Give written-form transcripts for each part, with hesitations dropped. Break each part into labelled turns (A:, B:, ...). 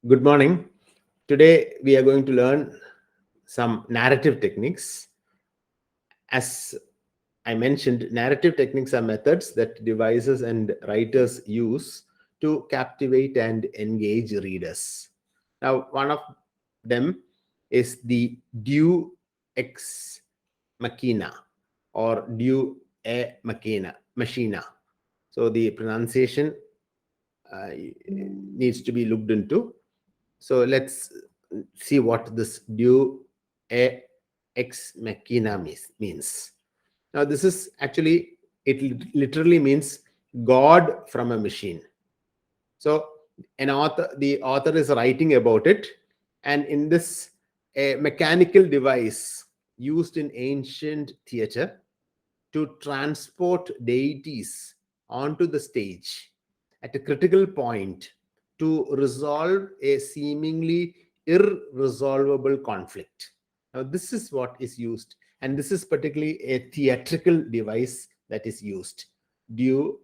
A: Good morning. Today we are going to learn some narrative techniques. As I mentioned, narrative techniques are methods that devisers and writers use to captivate and engage readers. Now, one of them is the Deus ex machina or Deus e machina. So the pronunciation needs to be looked into. So let's see what this Deus ex machina means. Now, this is actually, it literally means God from a machine. So, the author is writing about it, and in this, a mechanical device used in ancient theater to transport deities onto the stage at a critical point to resolve a seemingly irresolvable conflict. Now, this is what is used, and this is particularly a theatrical device that is used. Deus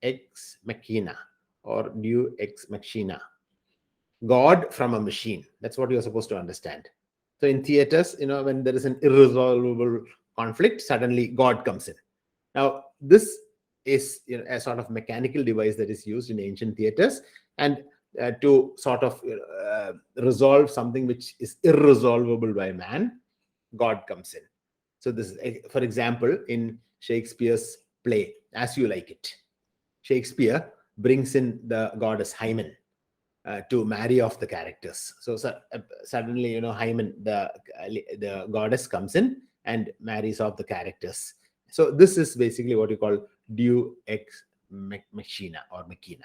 A: ex machina or Deus ex machina. God from a machine. That's what you're supposed to understand. So in theaters, when there is an irresolvable conflict, suddenly God comes in. Now, this is a sort of mechanical device that is used in ancient theaters, and to sort of resolve something which is irresolvable by man, God comes in. So this is, for example, in Shakespeare's play, As You Like It. Shakespeare brings in the goddess Hymen to marry off the characters. So suddenly, Hymen, the goddess, comes in and marries off the characters. So this is basically what you call Deus ex machina or machina.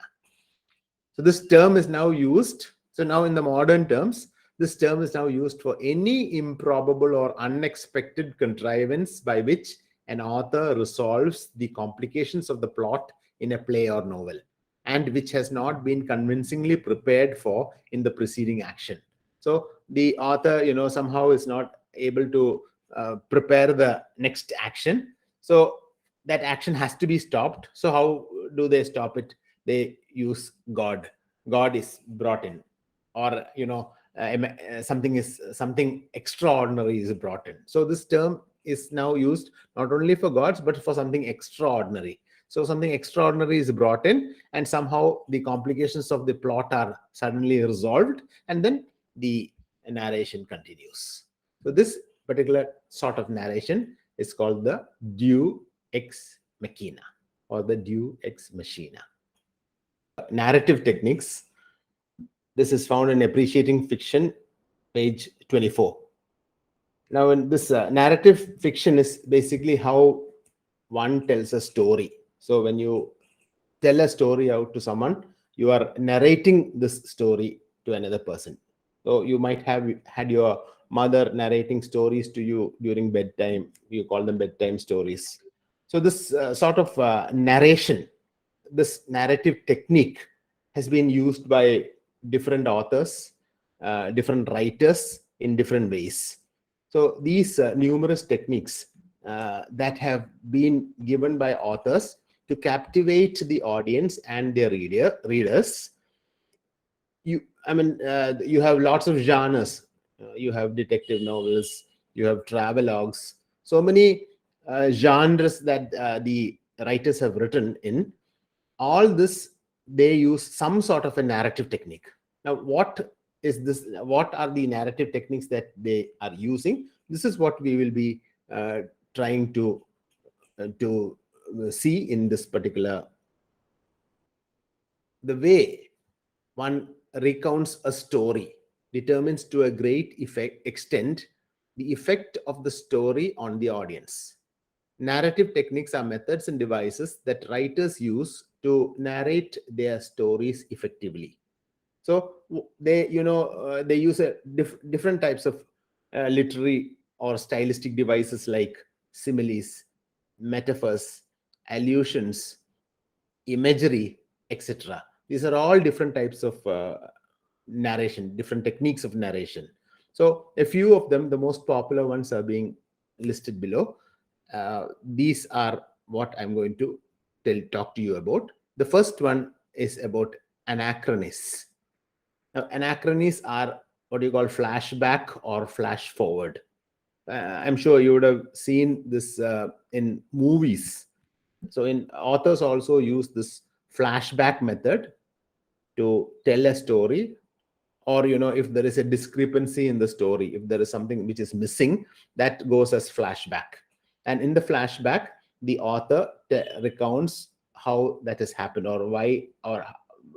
A: So this term is now used. So now in the modern terms, this term is now used for any improbable or unexpected contrivance by which an author resolves the complications of the plot in a play or novel, and which has not been convincingly prepared for in the preceding action. So the author, somehow is not able to prepare the next action. So that action has to be stopped. So how do they stop it? They use God. God is brought in, or something extraordinary is brought in. So this term is now used not only for gods but for something extraordinary. So something extraordinary is brought in, and somehow the complications of the plot are suddenly resolved, and then the narration continues. So this particular sort of narration is called the Deus ex machina or the Deus ex machina. Narrative techniques. This is found in Appreciating Fiction, page 24. Now, in this narrative fiction is basically how one tells a story. So when you tell a story out to someone, you are narrating this story to another person. So you might have had your mother narrating stories to you during bedtime. You call them bedtime stories. So this sort of narration, this narrative technique has been used by different authors, different writers in different ways. So these numerous techniques that have been given by authors to captivate the audience and their readers. You have lots of genres. You have detective novels, you have travelogues, so many genres that the writers have written in. All this, they use some sort of a narrative technique. Now, what is this? What are the narrative techniques that they are using? This is what we will be trying to see in this particular. The way one recounts a story determines to a great extent the effect of the story on the audience. Narrative techniques are methods and devices that writers use to narrate their stories effectively. So they use different types of literary or stylistic devices like similes, metaphors, allusions, imagery, etc. These are all different types of narration, different techniques of narration. So a few of them, the most popular ones, are being listed below. These are what I'm going to talk to you about. The first one is about Anachronies. Now, anachronies are what you call flashback or flash forward. I'm sure you would have seen this in movies. So, in authors also use this flashback method to tell a story, or if there is a discrepancy in the story, if there is something which is missing, that goes as flashback. And in the flashback, the author recounts how that has happened, or why, or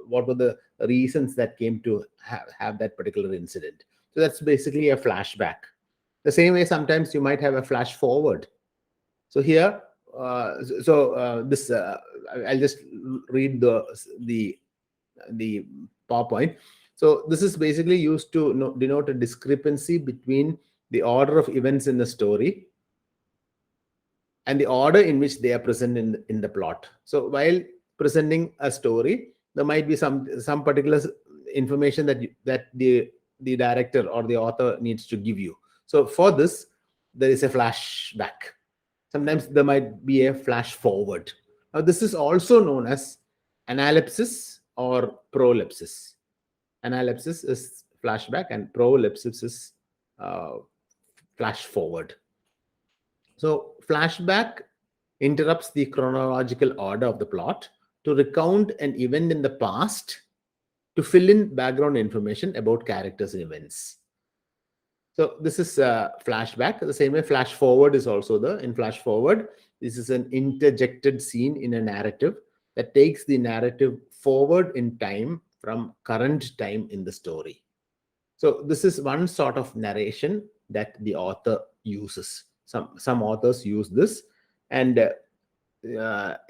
A: what were the reasons that came to have that particular incident. So that's basically a flashback. The same way, sometimes you might have a flash forward. So here, this I'll just read the PowerPoint. So this is basically used to denote a discrepancy between the order of events in the story and the order in which they are present in the plot. So while presenting a story, there might be some particular information that the director or the author needs to give you. So for this, there is a flashback. Sometimes there might be a flash forward. Now, this is also known as analepsis or prolepsis. Analepsis is flashback and prolepsis is flash forward. So flashback interrupts the chronological order of the plot to recount an event in the past to fill in background information about characters and events. So this is flashback. The same way flash forward is also there. In flash forward, this is an interjected scene in a narrative that takes the narrative forward in time from current time in the story. So this is one sort of narration that the author uses. Some authors use this, and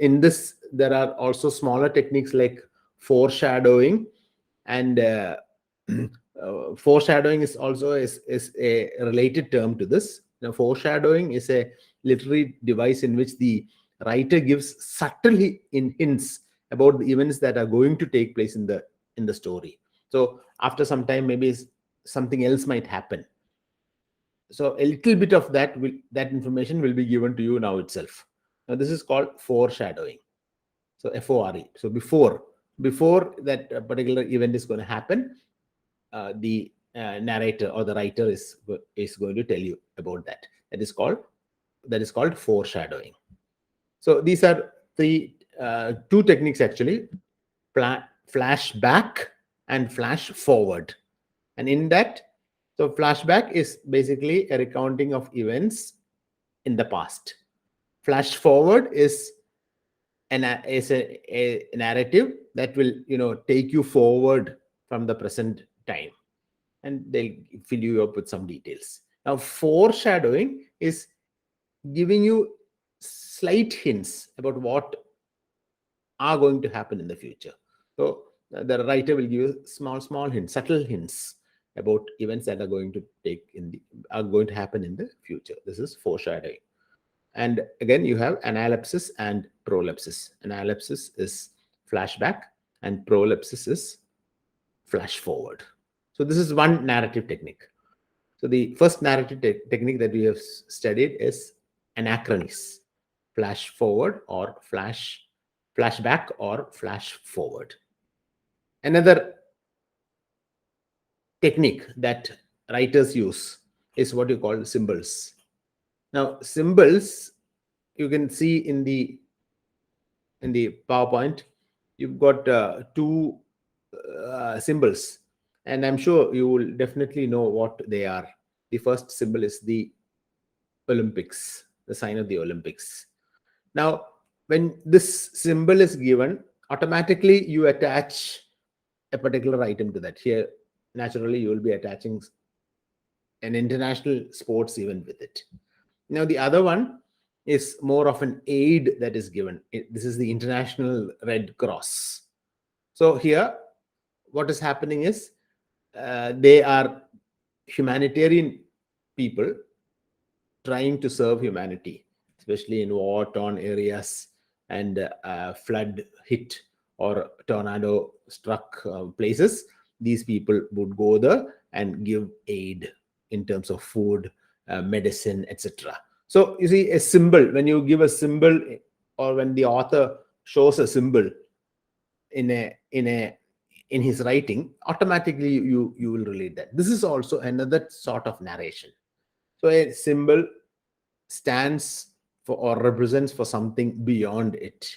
A: in this there are also smaller techniques like foreshadowing, and foreshadowing is also is a related term to this. Now, foreshadowing is a literary device in which the writer gives subtly in hints about the events that are going to take place in the story. So after some time, maybe something else might happen. So a little bit of that information will be given to you now itself. Now this is called foreshadowing. So FORE. So before that particular event is going to happen, the narrator or the writer is going to tell you about that. That is called foreshadowing. So these are two techniques actually: flashback and flash forward. And in that, so flashback is basically a recounting of events in the past. Flash forward is a narrative that will take you forward from the present time, and they'll fill you up with some details. Now, foreshadowing is giving you slight hints about what are going to happen in the future. So the writer will give you small hints, subtle hints about events that are going to happen in the future. This is foreshadowing. And again, you have analepsis and prolepsis. Analepsis is flashback and prolepsis is flash forward. So this is one narrative technique. So the first narrative technique that we have studied is anachronies, flash forward or flashback or flash forward. Another technique that writers use is what you call symbols. Now, symbols, you can see in the PowerPoint, you've got two symbols, and I'm sure you will definitely know what they are. The first symbol is the Olympics, the sign of the Olympics. Now, when this symbol is given, automatically you attach a particular item to that. Here, naturally, you will be attaching an international sports event with it. Now, the other one is more of an aid that is given. This is the International Red Cross. So here, what is happening is they are humanitarian people trying to serve humanity, especially in war-torn areas and flood-hit or tornado-struck places. These people would go there and give aid in terms of food, medicine, etc. So you see, a symbol, when you give a symbol, or when the author shows a symbol in a in his writing, automatically you will relate that. This is also another sort of narration. So a symbol stands for or represents for something beyond it.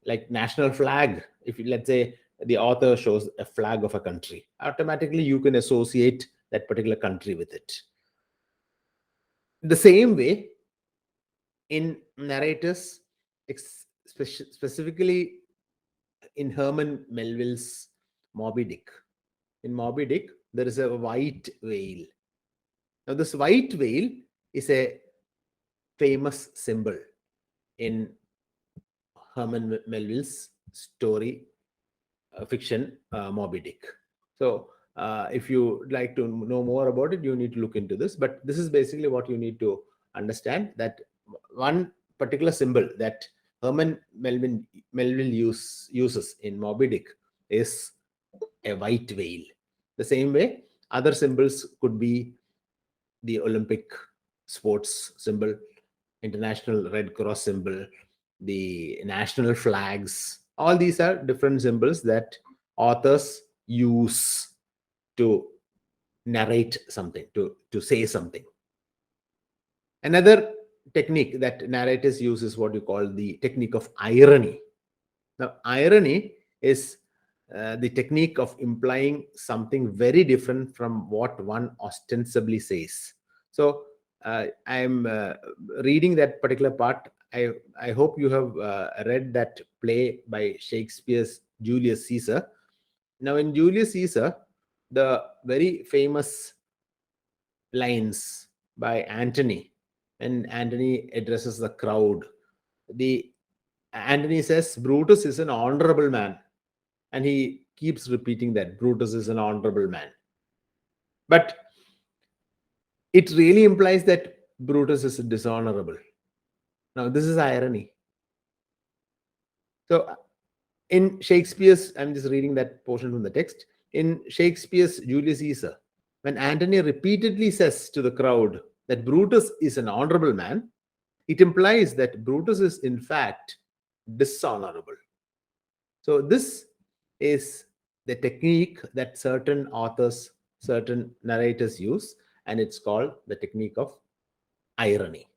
A: Like national flag, if you, let's say the author shows a flag of a country, automatically you can associate that particular country with it. The same way, in narrators, specifically in Herman Melville's Moby Dick. In Moby Dick, there is a white whale. Now, this white whale is a famous symbol in Herman Melville's story fiction, Moby Dick. So, if you like to know more about it, you need to look into this. But this is basically what you need to understand, that one particular symbol that Herman Melville uses in Moby Dick is a white whale. The same way, other symbols could be the Olympic sports symbol, International Red Cross symbol, the national flags. All these are different symbols that authors use to narrate something, to say something. Another technique that narrators use is what you call the technique of irony. Now, irony is the technique of implying something very different from what one ostensibly says. So, I'm reading that particular part. I hope you have read that play by Shakespeare's Julius Caesar. Now, in Julius Caesar, the very famous lines by Antony, when Antony addresses the crowd, Antony says Brutus is an honorable man, and he keeps repeating that Brutus is an honorable man. But it really implies that Brutus is dishonorable. Now, this is irony. So, in Shakespeare's, I'm just reading that portion from the text. In Shakespeare's Julius Caesar, when Antony repeatedly says to the crowd that Brutus is an honorable man, it implies that Brutus is in fact dishonorable. So, this is the technique that certain authors, certain narrators use, and it's called the technique of irony.